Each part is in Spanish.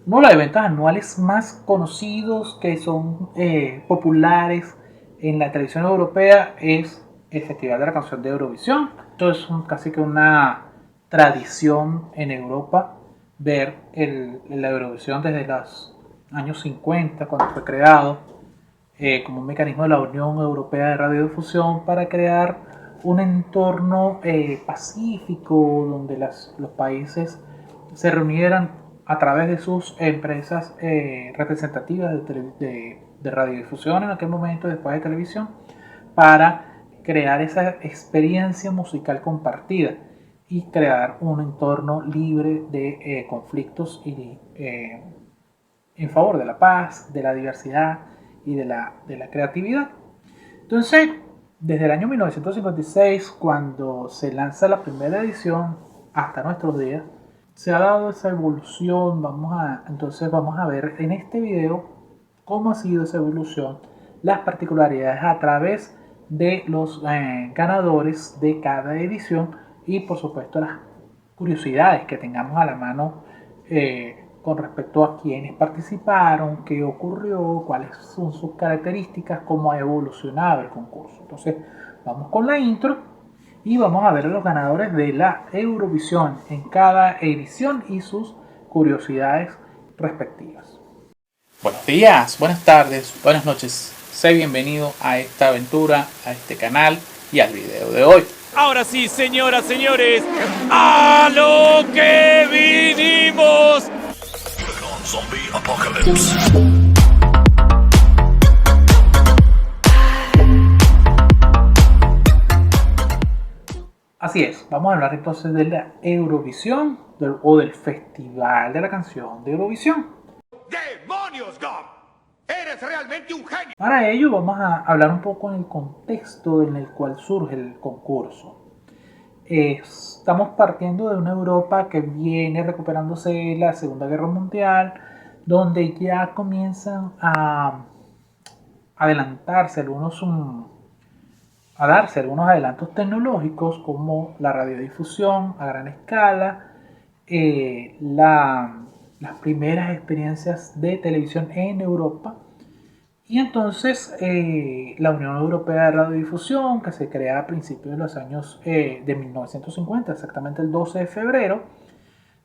uno de los eventos anuales más conocidos que son populares en la televisión europea es el Festival de la Canción de Eurovisión. Esto es casi que una tradición en Europa ver la Eurovisión desde los años 50, cuando fue creado como un mecanismo de la Unión Europea de Radiodifusión para crear un entorno pacífico donde los países se reunieran a través de sus empresas representativas de radiodifusión en aquel momento, después de televisión, para crear esa experiencia musical compartida y crear un entorno libre de conflictos y en favor de la paz, de la diversidad y de la creatividad. Entonces, desde el año 1956, cuando se lanza la primera edición, hasta nuestros días, se ha dado esa evolución. Entonces vamos a ver en este video cómo ha sido esa evolución, las particularidades a través de los ganadores de cada edición y por supuesto las curiosidades que tengamos a la mano con respecto a quiénes participaron, qué ocurrió, cuáles son sus características, cómo ha evolucionado el concurso. Entonces vamos con la intro y vamos a ver a los ganadores de la Eurovisión en cada edición y sus curiosidades respectivas. Buenos días, buenas tardes, buenas noches. Sé bienvenido a esta aventura, a este canal y al video de hoy. Ahora sí, señoras, señores, ¡a lo que vinimos! Zombie Apocalypse. Así es, vamos a hablar entonces de la Eurovisión o del Festival de la Canción de Eurovisión. ¡Demonios, Gob! ¡Eres realmente un genio! Para ello vamos a hablar un poco en el contexto en el cual surge el concurso. Estamos partiendo de una Europa que viene recuperándose de la Segunda Guerra Mundial, donde ya comienzan a adelantarse a darse algunos adelantos tecnológicos como la radiodifusión a gran escala, las primeras experiencias de televisión en Europa. Y entonces la Unión Europea de Radiodifusión, que se crea a principios de los años de 1950, exactamente el 12 de febrero,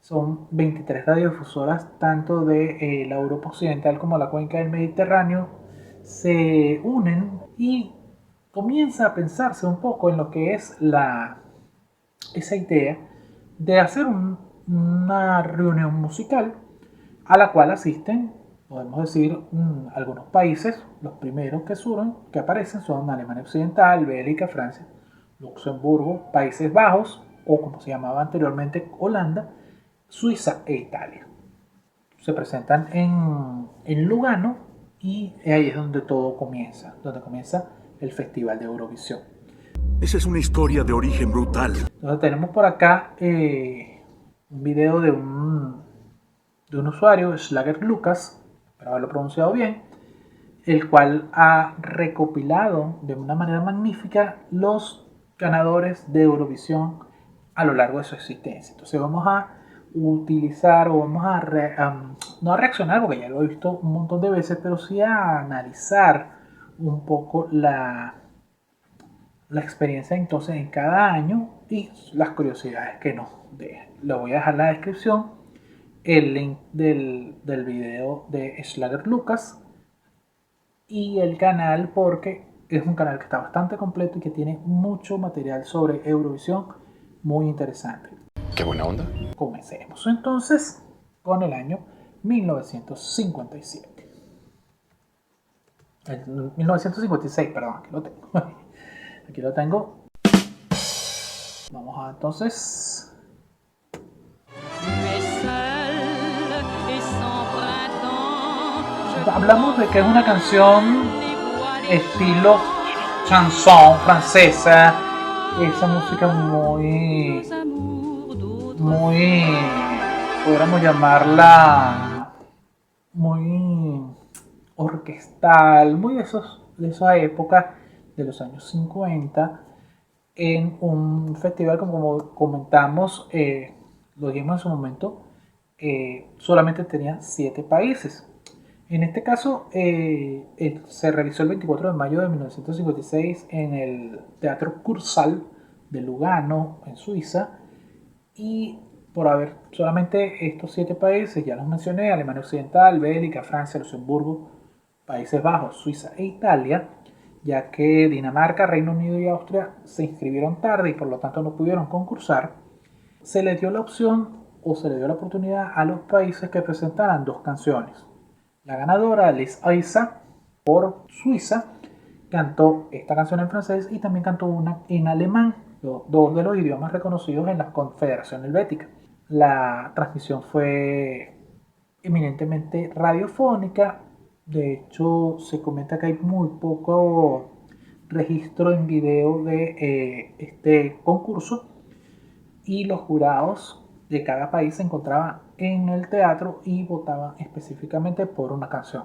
son 23 radiodifusoras tanto de la Europa Occidental como la cuenca del Mediterráneo, se unen y comienza a pensarse un poco en lo que es esa idea de hacer una reunión musical a la cual asisten, podemos decir, algunos países. Los primeros que aparecen son Alemania Occidental, Bélgica, Francia, Luxemburgo, Países Bajos, o como se llamaba anteriormente, Holanda, Suiza e Italia. Se presentan en Lugano y ahí es donde todo comienza, donde comienza el Festival de Eurovisión. Esa es una historia de origen brutal. Entonces tenemos por acá un video de un usuario, Schlager Lucas, para haberlo pronunciado bien, el cual ha recopilado de una manera magnífica los ganadores de Eurovisión a lo largo de su existencia. Entonces vamos a utilizar o vamos no a reaccionar porque ya lo he visto un montón de veces, pero sí a analizar un poco la experiencia entonces en cada año y las curiosidades que nos dejan. Le voy a dejar en la descripción el link del video de Schlager Lucas y el canal, porque es un canal que está bastante completo y que tiene mucho material sobre Eurovisión muy interesante. Qué buena onda. Comencemos entonces con el año 1957. 1956, perdón, aquí lo tengo. Aquí lo tengo. Vamos a entonces. Hablamos de que es una canción estilo chanson francesa, esa música muy, podríamos llamarla muy orquestal, muy de esa época de los años 50, en un festival como comentamos, lo dijimos en su momento, solamente tenía 7 países. En este caso, se realizó el 24 de mayo de 1956 en el Teatro Kursaal de Lugano, en Suiza, y por haber solamente estos 7 países, ya los mencioné: Alemania Occidental, Bélgica, Francia, Luxemburgo, Países Bajos, Suiza e Italia, ya que Dinamarca, Reino Unido y Austria se inscribieron tarde y por lo tanto no pudieron concursar, se les dio la opción o se le dio la oportunidad a los países que presentaran 2 canciones. La ganadora, Les Aisa, por Suiza, cantó esta canción en francés y también cantó una en alemán, dos de los idiomas reconocidos en la Confederación Helvética. La transmisión fue eminentemente radiofónica. De hecho, se comenta que hay muy poco registro en video de este concurso, y los jurados de cada país se encontraban en el teatro y votaban específicamente por una canción.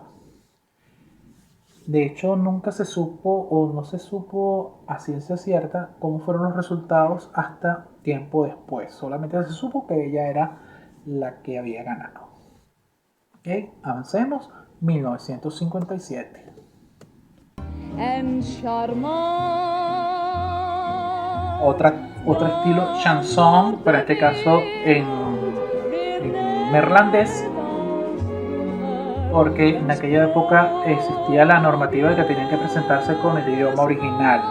De hecho, nunca se supo o no se supo a ciencia cierta cómo fueron los resultados hasta tiempo después. Solamente se supo que ella era la que había ganado. Ok, avancemos. 1957. Otro estilo chanson, pero en este caso en neerlandés, porque en aquella época existía la normativa de que tenían que presentarse con el idioma original.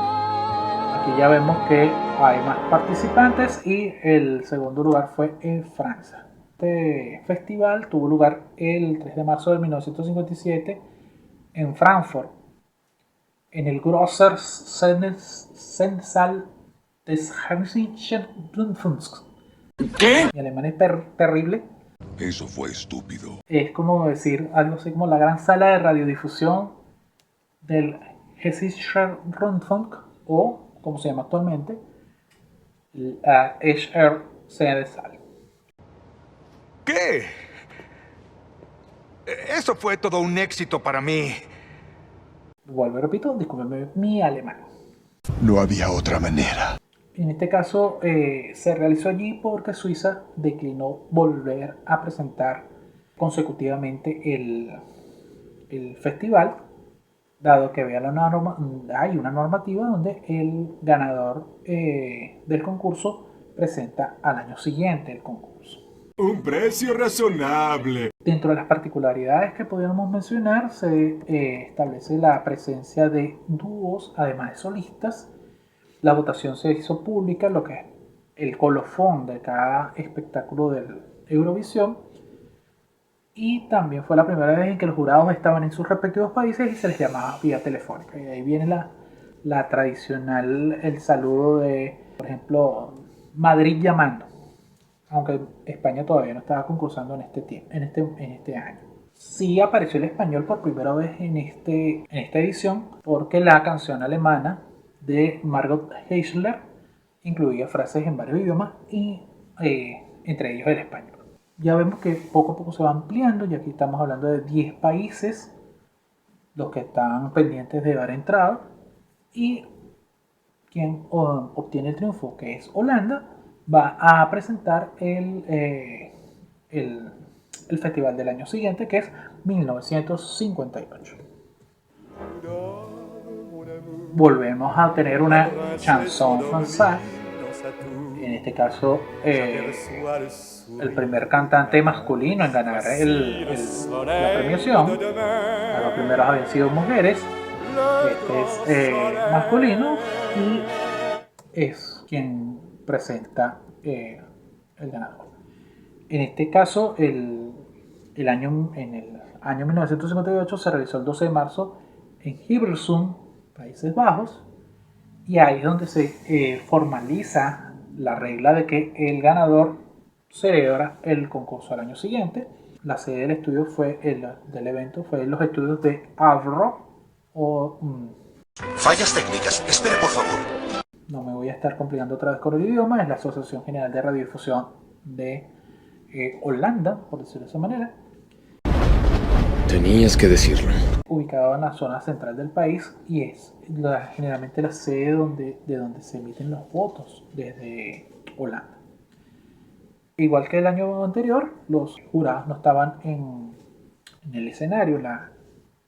Aquí ya vemos que hay más participantes y el segundo lugar fue en Francia. Este festival tuvo lugar el 3 de marzo de 1957 en Frankfurt, en el Grosser Saal des Hessischen Rundfunks. ¿Qué? Mi alemán es terrible. Eso fue estúpido. Es como decir algo así como la gran sala de radiodifusión del Hessischer Rundfunk, o como se llama actualmente, la HR Saal. ¿Qué? Eso fue todo un éxito para mí. Vuelvo y repito, discúlpenme mi alemán. No había otra manera. En este caso se realizó allí porque Suiza declinó volver a presentar consecutivamente el festival, dado que había hay una normativa donde el ganador del concurso presenta al año siguiente el concurso. Un precio razonable. Dentro de las particularidades que podríamos mencionar, se establece la presencia de dúos, además de solistas. La votación se hizo pública, lo que es el colofón de cada espectáculo del Eurovisión. Y también fue la primera vez en que los jurados estaban en sus respectivos países y se les llamaba vía telefónica. Y ahí viene la tradicional, el saludo de, por ejemplo, Madrid llamando. Aunque España todavía no estaba concursando en este año. Sí apareció el español por primera vez en esta edición, porque la canción alemana de Margot Heisler incluía frases en varios idiomas y entre ellos el español. Ya vemos que poco a poco se va ampliando, y aquí estamos hablando de 10 países los que están pendientes de dar entrada, y quien obtiene el triunfo, que es Holanda, va a presentar el festival del año siguiente, que es 1958. Volvemos a tener una chanson française. En este caso, el primer cantante masculino en ganar la premiación. Los primeros habían sido mujeres. Este es masculino y es quien presenta el ganador. En este caso, en el año 1958 se realizó el 12 de marzo en Hilversum, Países Bajos, y ahí es donde se formaliza la regla de que el ganador celebra el concurso al año siguiente. La sede del estudio del evento fue en los estudios de Avro Fallas técnicas. Espere, por favor. No me voy a estar complicando otra vez con el idioma. Es la Asociación General de Radiodifusión de Holanda, por decirlo de esa manera. Tenías que decirlo. Ubicado en la zona central del país, y es generalmente la sede de donde se emiten los votos desde Holanda. Igual que el año anterior, los jurados no estaban en el escenario,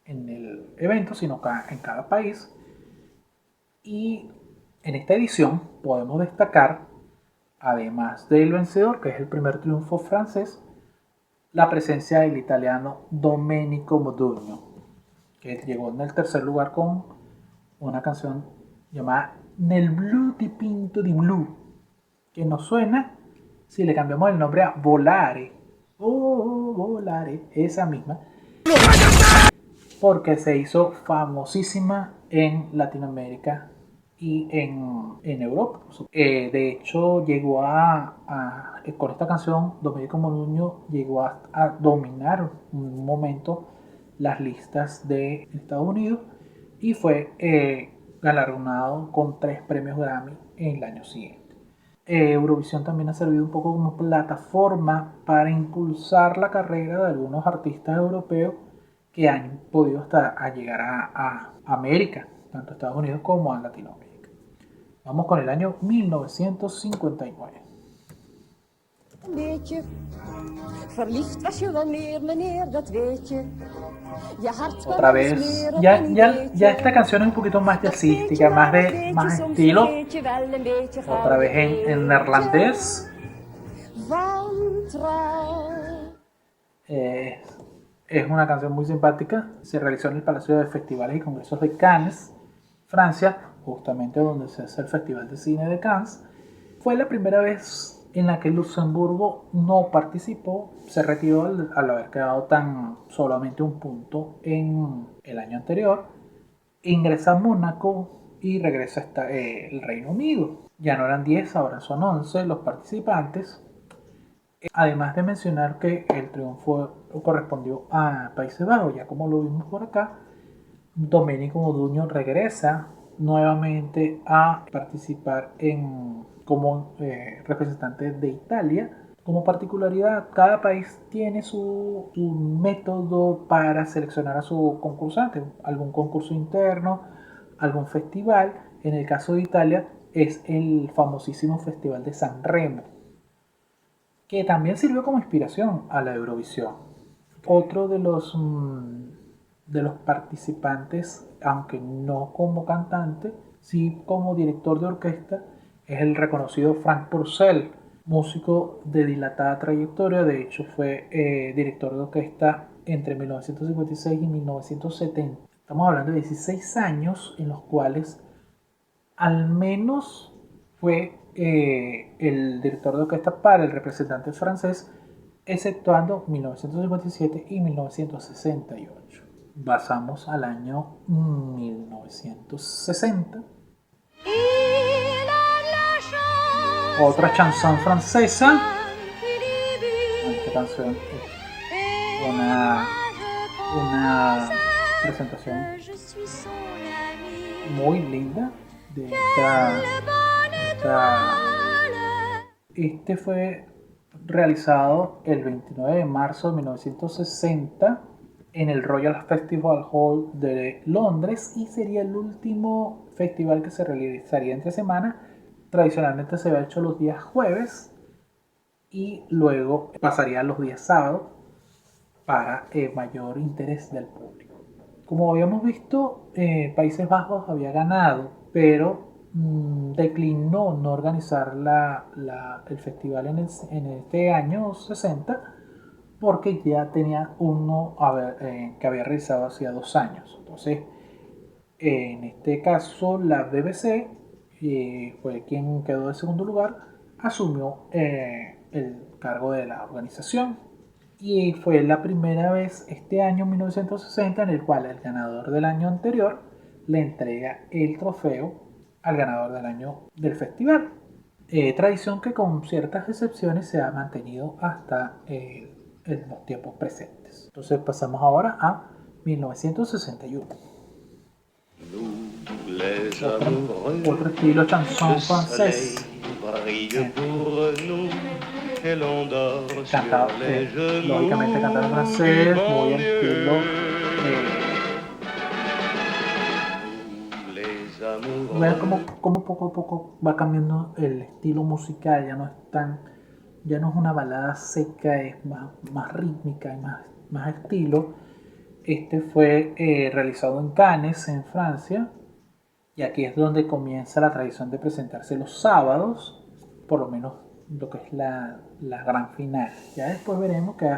en el evento, sino en cada país. Y en esta edición podemos destacar, además del vencedor, que es el primer triunfo francés, la presencia del italiano Domenico Modugno, que llegó en el tercer lugar con una canción llamada Nel blu dipinto di blu, que nos suena si le cambiamos el nombre a Volare. Oh, Volare, esa misma, porque se hizo famosísima en Latinoamérica y en Europa. De hecho, llegó con esta canción, Domenico Modugno llegó a dominar un momento las listas de Estados Unidos y fue galardonado con 3 premios Grammy en el año siguiente. Eurovisión también ha servido un poco como plataforma para impulsar la carrera de algunos artistas europeos que han podido hasta llegar a América, tanto a Estados Unidos como a Latinoamérica. Vamos con el año 1959. Otra vez, ya esta canción es un poquito más jazzística, más estilo. Otra vez en neerlandés. Es una canción muy simpática. Se realizó en el Palacio de Festivales y Congresos de Cannes, Francia, justamente donde se hace el Festival de Cine de Cannes. Fue la primera vez en la que Luxemburgo no participó, se retiró al haber quedado solamente un punto en el año anterior. Ingresa a Mónaco y regresa hasta el Reino Unido. Ya no eran 10, ahora son 11 los participantes. Además de mencionar que el triunfo correspondió a Países Bajos, ya como lo vimos por acá, Domenico Modugno regresa nuevamente a participar como representante de Italia. Como particularidad, cada país tiene su método para seleccionar a su concursante, algún concurso interno, algún festival. En el caso de Italia es el famosísimo Festival de San Remo, que también sirvió como inspiración a la Eurovisión. Otro de los participantes, aunque no como cantante, sí como director de orquesta, es el reconocido Frank Purcell, músico de dilatada trayectoria. De hecho fue director de orquesta entre 1956 y 1970. Estamos hablando de 16 años en los cuales al menos fue el director de orquesta para el representante francés, exceptuando 1957 y 1968. Pasamos al año 1960. Otra chanson francesa. Esta canción es una presentación muy linda de Este fue realizado el 29 de marzo de 1960 en el Royal Festival Hall de Londres y sería el último festival que se realizaría entre semana. Tradicionalmente se había hecho los días jueves y luego pasaría a los días sábados para mayor interés del público. Como habíamos visto, Países Bajos había ganado, pero declinó no organizar el festival en este año 60 porque ya tenía uno que había realizado hacía 2 años. Entonces, en este caso, la BBC fue quien quedó en segundo lugar, asumió el cargo de la organización. Y fue la primera vez este año 1960 en el cual el ganador del año anterior le entrega el trofeo al ganador del año del festival. Tradición que con ciertas excepciones se ha mantenido hasta en los tiempos presentes. Entonces pasamos ahora a 1961. Otro estilo chanson francés. Lógicamente cantado en francés, muy en estilo. Vean cómo poco a poco va cambiando el estilo musical, ya no es tan ya no es una balada seca, es más rítmica, más estilo. Este fue realizado en Cannes, en Francia, y aquí es donde comienza la tradición de presentarse los sábados, por lo menos lo que es la gran final. Ya después veremos que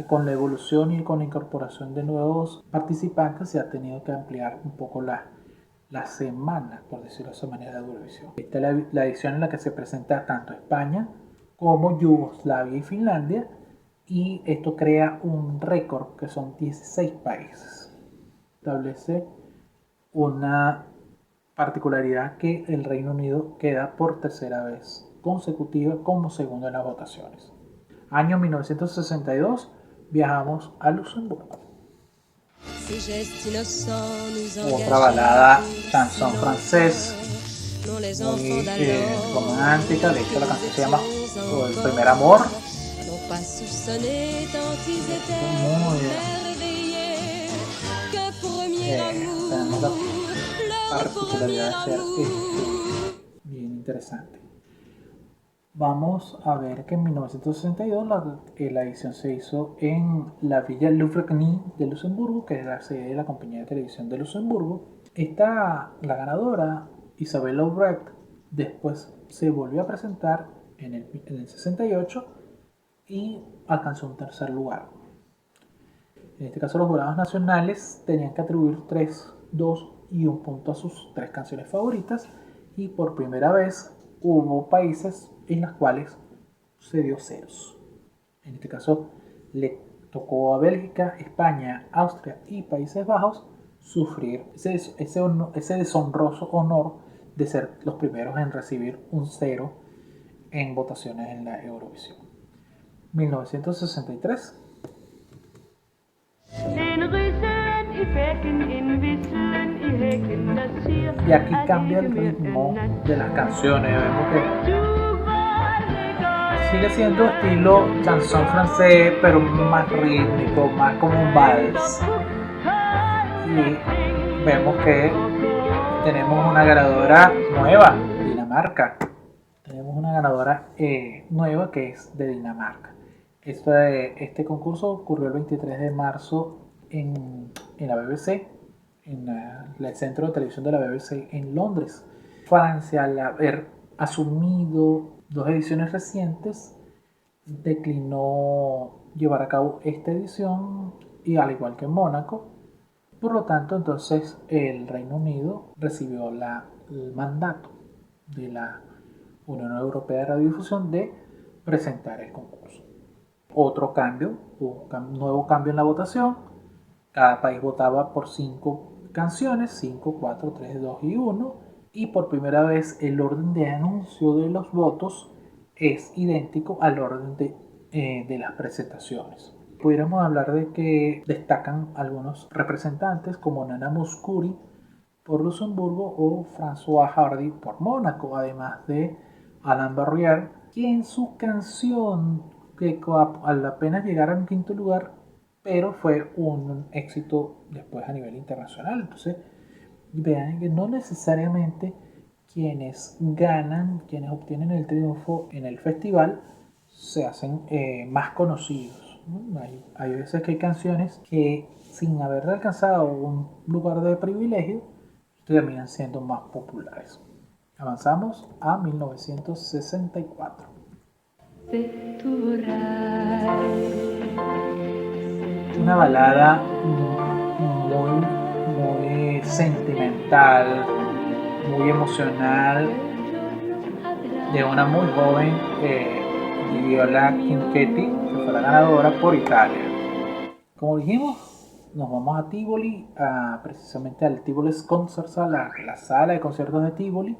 con la evolución y con la incorporación de nuevos participantes se ha tenido que ampliar un poco la semana, por decirlo de esa manera, de Eurovisión. Esta es la edición en la que se presenta tanto España como Yugoslavia y Finlandia, y esto crea un récord que son 16 países. Establece una particularidad que el Reino Unido queda por tercera vez consecutiva como segundo en las votaciones. Año 1962, viajamos a Luxemburgo. Otra balada, chanson francés, muy romántica. De hecho, la canción se llama El primer amor. Tenemos la particularidad de ser bien interesante. Vamos a ver que en 1962 la edición se hizo en la Villa Louvrecny de Luxemburgo, que es la sede de la compañía de televisión de Luxemburgo. La ganadora, Isabelle Aubrecht, después se volvió a presentar en el 68 y alcanzó un tercer lugar. En este caso, los jurados nacionales tenían que atribuir 3, 2 y 1 punto a sus 3 canciones favoritas, y por primera vez hubo países en los cuales se dio ceros. En este caso le tocó a Bélgica, España, Austria y Países Bajos sufrir ese deshonroso honor de ser los primeros en recibir un cero en votaciones en la Eurovisión. 1963. Y aquí cambia el ritmo de las canciones. Vemos que sigue siendo estilo chanson francés, pero más rítmico, más como un vals. Y vemos que tenemos una ganadora nueva, Dinamarca. Tenemos una ganadora nueva que es de Dinamarca. Este concurso ocurrió el 23 de marzo en la BBC, en el centro de televisión de la BBC en Londres. Francia, al haber asumido 2 ediciones recientes, declinó llevar a cabo esta edición, y al igual que Mónaco. Por lo tanto, entonces el Reino Unido recibió el mandato de la Unión Europea de Radiodifusión de presentar el concurso. Otro cambio, un nuevo cambio en la votación. Cada país votaba por 5 canciones, 5, 4, 3, 2 y 1, y por primera vez el orden de anuncio de los votos es idéntico al orden de las presentaciones. Pudiéramos hablar de que destacan algunos representantes como Nana Mouskouri por Luxemburgo o François Hardy por Mónaco, además de Alain Barrière, quien su canción, que al apenas llegar en quinto lugar, pero fue un éxito después a nivel internacional. Entonces, vean que no necesariamente quienes ganan, quienes obtienen el triunfo en el festival, se hacen más conocidos, ¿no? Hay veces que hay canciones que, sin haber alcanzado un lugar de privilegio, terminan siendo más populares. Avanzamos a 1964. Una balada muy sentimental, muy emocional, de una muy joven Viola Cinquetti, que fue la ganadora por Italia. Como dijimos, nos vamos a Tivoli, precisamente al Tivoli Concertsaal, la sala de conciertos de Tivoli,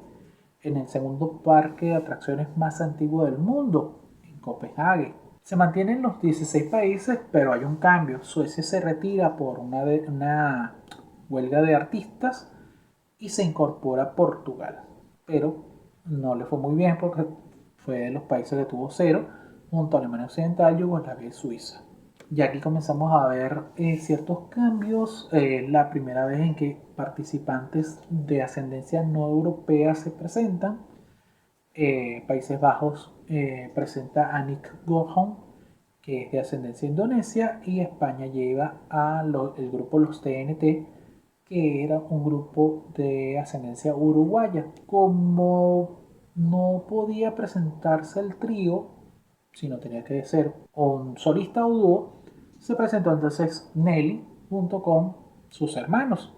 en el segundo parque de atracciones más antiguo del mundo, en Copenhague. Se mantienen los 16 países, pero hay un cambio. Suecia se retira por una huelga de artistas y se incorpora Portugal, pero no le fue muy bien porque fue de los países que tuvo cero, junto a Alemania Occidental, Yugoslavia y Suiza. Y aquí comenzamos a ver ciertos cambios. La primera vez en que participantes de ascendencia no europea se presentan. Países Bajos presenta a Nick Gohan, que es de ascendencia indonesia, y España lleva el grupo Los TNT, que era un grupo de ascendencia uruguaya. Como no podía presentarse el trío, sino tenía que ser un solista o dúo, se presentó entonces Nelly junto con sus hermanos.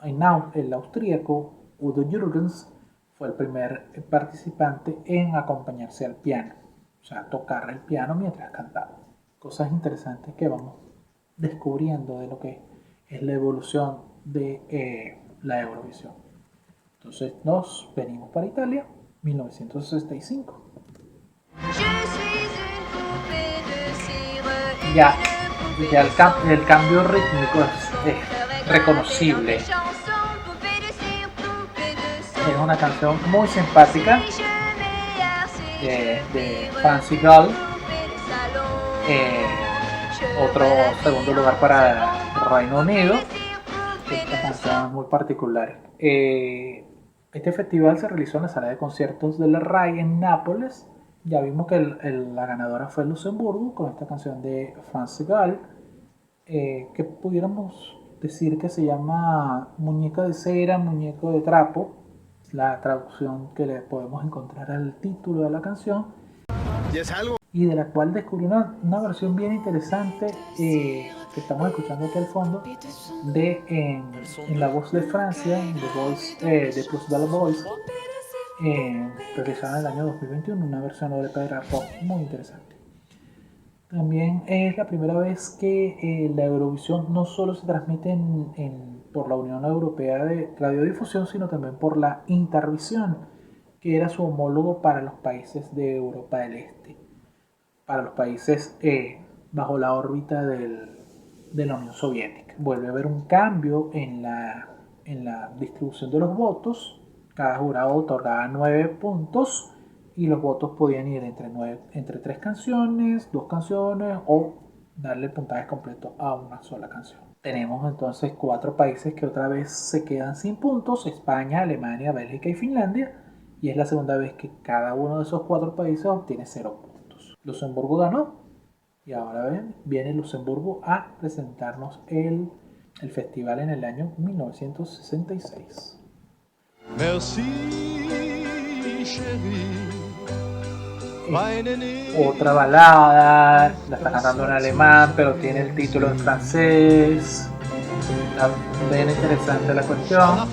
El austríaco Udo Jürgens fue el primer participante en acompañarse al piano, o sea, tocar el piano mientras cantaba. Cosas interesantes que vamos descubriendo de lo que es la evolución de la Eurovisión. Entonces nos venimos para Italia, 1965. Ya el cambio rítmico es reconocible. Es una canción muy simpática de Fancy Girl. Otro segundo lugar para Reino Unido. Esta canción es muy particular. Este festival se realizó en la sala de conciertos del RAI en Nápoles. Ya vimos que la ganadora fue Luxemburgo con esta canción de Fancy Girl, que pudiéramos decir que se llama Muñeca de cera, muñeco de trapo, la traducción que le podemos encontrar al título de la canción. ¿Y es algo? Y de la cual descubrí una versión bien interesante que estamos escuchando aquí al fondo en la voz de Francia, de Plus Belle Voice, realizada en el año 2021, una versión de ópera pop muy interesante. También es la primera vez que la Eurovisión no solo se transmite por la Unión Europea de Radiodifusión, sino también por la Intervisión, que era su homólogo para los países de Europa del Este, para los países bajo la órbita de la Unión Soviética. Vuelve a haber un cambio en la distribución de los votos. Cada jurado otorgaba 9 puntos y los votos podían ir entre 3 canciones, 2 canciones o darle el puntaje completo a una sola canción. Tenemos entonces 4 países que otra vez se quedan sin puntos: España, Alemania, Bélgica y Finlandia, y es la segunda vez que cada uno de esos 4 países obtiene 0 puntos. Luxemburgo ganó y ahora viene Luxemburgo a presentarnos el festival en el año 1966. Merci, chérie. Otra balada, la está cantando en alemán, pero tiene el título en francés. Está bien interesante la cuestión.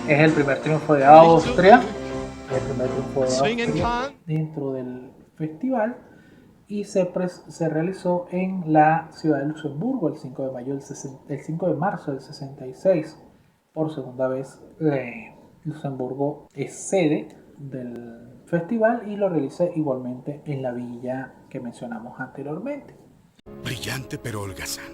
Es el primer triunfo de Austria, dentro del festival, y se realizó en la ciudad de Luxemburgo el 5 de marzo del 66. Por segunda vez, Luxemburgo es sede del festival y lo realiza igualmente en la villa que mencionamos anteriormente. Brillante pero holgazán.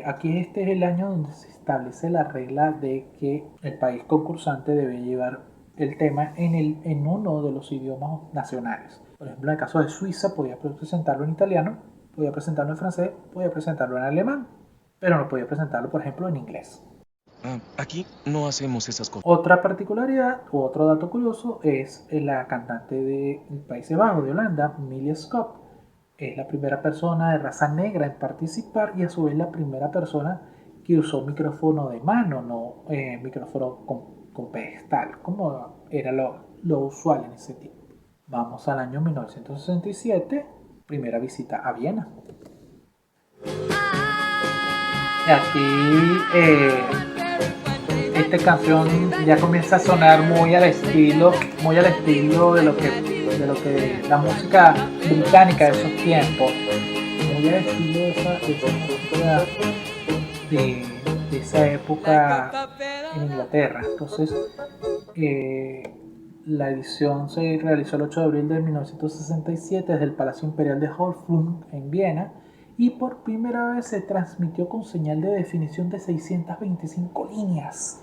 Aquí este es el año donde se establece la regla de que el país concursante debe llevar el tema en uno de los idiomas nacionales. Por ejemplo, en el caso de Suiza podía presentarlo en italiano, podía presentarlo en francés, podía presentarlo en alemán, pero no podía presentarlo, por ejemplo, en inglés. Aquí no hacemos esas cosas. Otra particularidad o otro dato curioso es la cantante de Países Bajos, de Holanda, Milia Skop. Es la primera persona de raza negra en participar y a su vez la primera persona que usó micrófono de mano, no micrófono con pedestal, como era lo usual en ese tiempo. Vamos al año 1967, primera visita a Viena. Y aquí esta canción ya comienza a sonar muy al estilo de lo que la música británica de esos tiempos, muy al estilo de esa época en Inglaterra. Entonces la edición se realizó el 8 de abril de 1967 desde el Palacio Imperial de Hofbrunn en Viena, y por primera vez se transmitió con señal de definición de 625 líneas,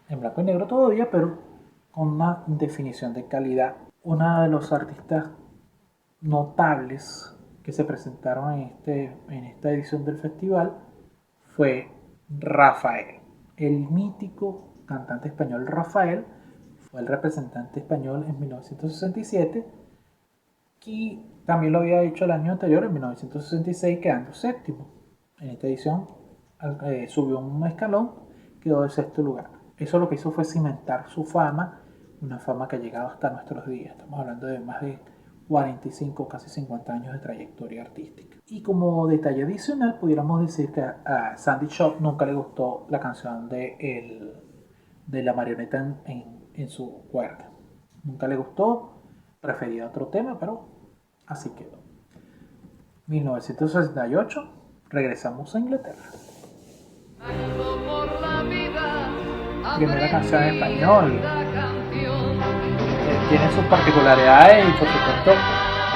en blanco y negro todavía, pero con una definición de calidad. Uno de los artistas notables que se presentaron en esta edición del festival fue Rafael. El mítico cantante español Rafael fue el representante español en 1967 Y también lo había hecho el año anterior, en 1966, quedando séptimo. En esta edición subió un escalón, quedó en sexto lugar. Eso lo que hizo fue cimentar su fama, una fama que ha llegado hasta nuestros días. Estamos hablando de más de 45, casi 50 años de trayectoria artística. Y como detalle adicional, pudiéramos decir que a Sandy Shaw nunca le gustó la canción de la marioneta en su cuerda. Nunca le gustó, prefería otro tema, pero así quedó. 1968, regresamos a Inglaterra. Primera canción en español. Tiene sus particularidades y por supuesto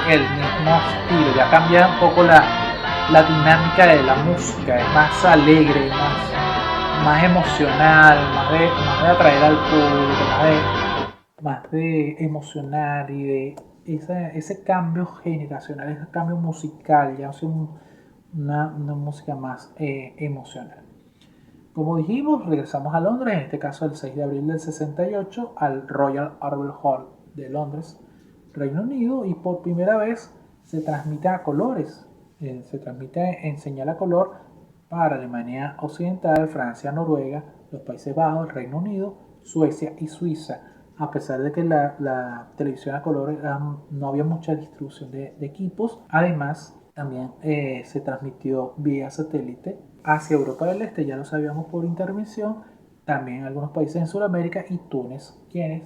el mismo estilo. Ya cambia un poco la dinámica de la música. Es más alegre, más emocional, más de atraer al público, más de emocionar y de ese cambio generacional, ese cambio musical, ya hace una música más emocional. Como dijimos, regresamos a Londres, en este caso el 6 de abril del 68, al Royal Albert Hall de Londres, Reino Unido, y por primera vez se transmite a colores, se transmite en señal a color para Alemania Occidental, Francia, Noruega, los Países Bajos, Reino Unido, Suecia y Suiza. A pesar de que la televisión a color no había mucha distribución de equipos, además también se transmitió vía satélite hacia Europa del Este, ya lo sabíamos por intervención, también algunos países en Sudamérica y Túnez, quienes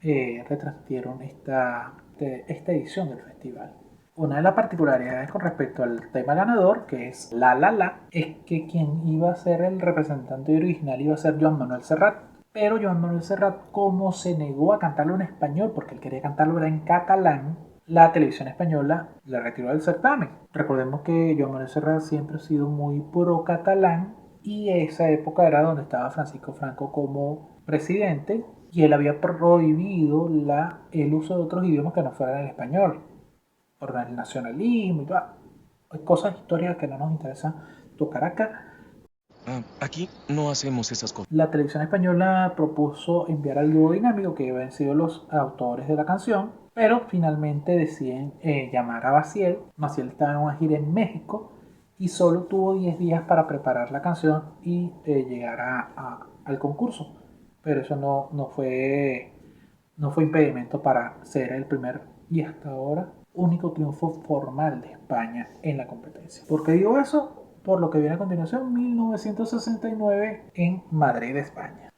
retransmitieron esta edición del festival. Una de las particularidades con respecto al tema ganador, que es La La La, es que quien iba a ser el representante original iba a ser Joan Manuel Serrat. Pero Joan Manuel Serrat, como se negó a cantarlo en español porque él quería cantarlo era en catalán, la televisión española le retiró del certamen. Recordemos que Joan Manuel Serrat siempre ha sido muy pro catalán y esa época era donde estaba Francisco Franco como presidente y él había prohibido el uso de otros idiomas que no fueran el español por el nacionalismo y todo. Hay cosas históricas que no nos interesa tocar acá. Aquí no hacemos esas cosas. La televisión española propuso enviar al dúo dinámico que habían sido los autores de la canción, pero finalmente deciden llamar a Maciel. Maciel estaba en una gira en México y solo tuvo 10 días para preparar la canción y llegar al concurso. Pero eso no fue impedimento para ser el primer y hasta ahora único triunfo formal de España en la competencia. ¿Por qué digo eso? Por lo que viene a continuación, 1969 en Madrid, España.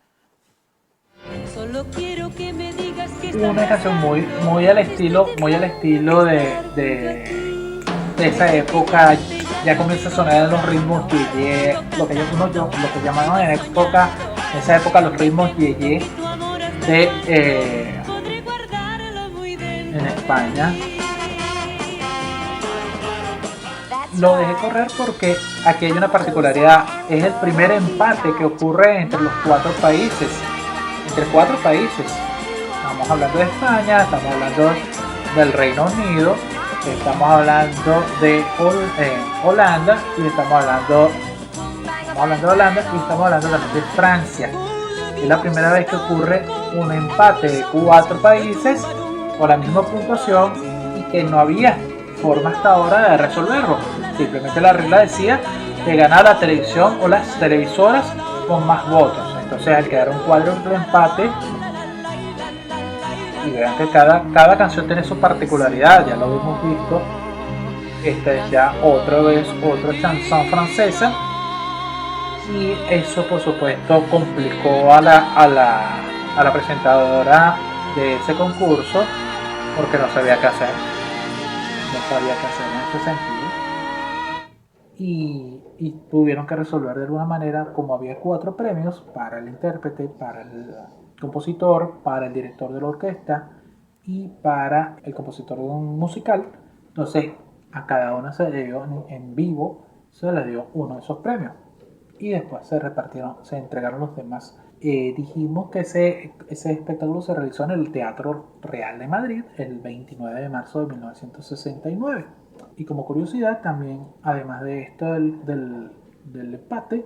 Solo quiero que me digas que Una canción muy al estilo de esa época. Ya comienza a sonar los ritmos yeye, lo que llamaban en esa época los ritmos yeye en España. Lo dejé correr porque aquí hay una particularidad, es el primer empate que ocurre entre los cuatro países. Estamos hablando de España, estamos hablando del Reino Unido, estamos hablando de Holanda y estamos hablando de Holanda y estamos hablando también de Francia. Es la primera vez que ocurre un empate de cuatro países con la misma puntuación y que no había forma hasta ahora de resolverlo. Simplemente la regla decía que gana la televisión o las televisoras con más votos. Entonces al quedar un cuadro de empate, y vean que cada canción tiene su particularidad, ya lo hemos visto. Esta es ya otra chanson francesa y eso por supuesto complicó a la presentadora de ese concurso porque no sabía qué hacer en ese sentido. Y tuvieron que resolver de alguna manera, como había 4 premios para el intérprete, para el compositor, para el director de la orquesta y para el compositor de un musical. Entonces a cada uno se le dio en vivo, se le dio uno de esos premios y después se entregaron los demás. Dijimos que ese espectáculo se realizó en el Teatro Real de Madrid el 29 de marzo de 1969. Y como curiosidad también, además de esto del empate,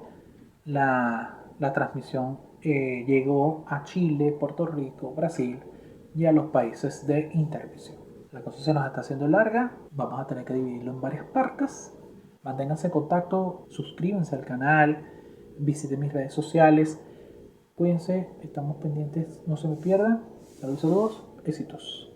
la transmisión llegó a Chile, Puerto Rico, Brasil y a los países de intervención. La cosa se nos está haciendo larga, vamos a tener que dividirlo en varias partes. Manténganse en contacto, suscríbanse al canal, visiten mis redes sociales. Cuídense, estamos pendientes, no se me pierdan. Saludos, éxitos.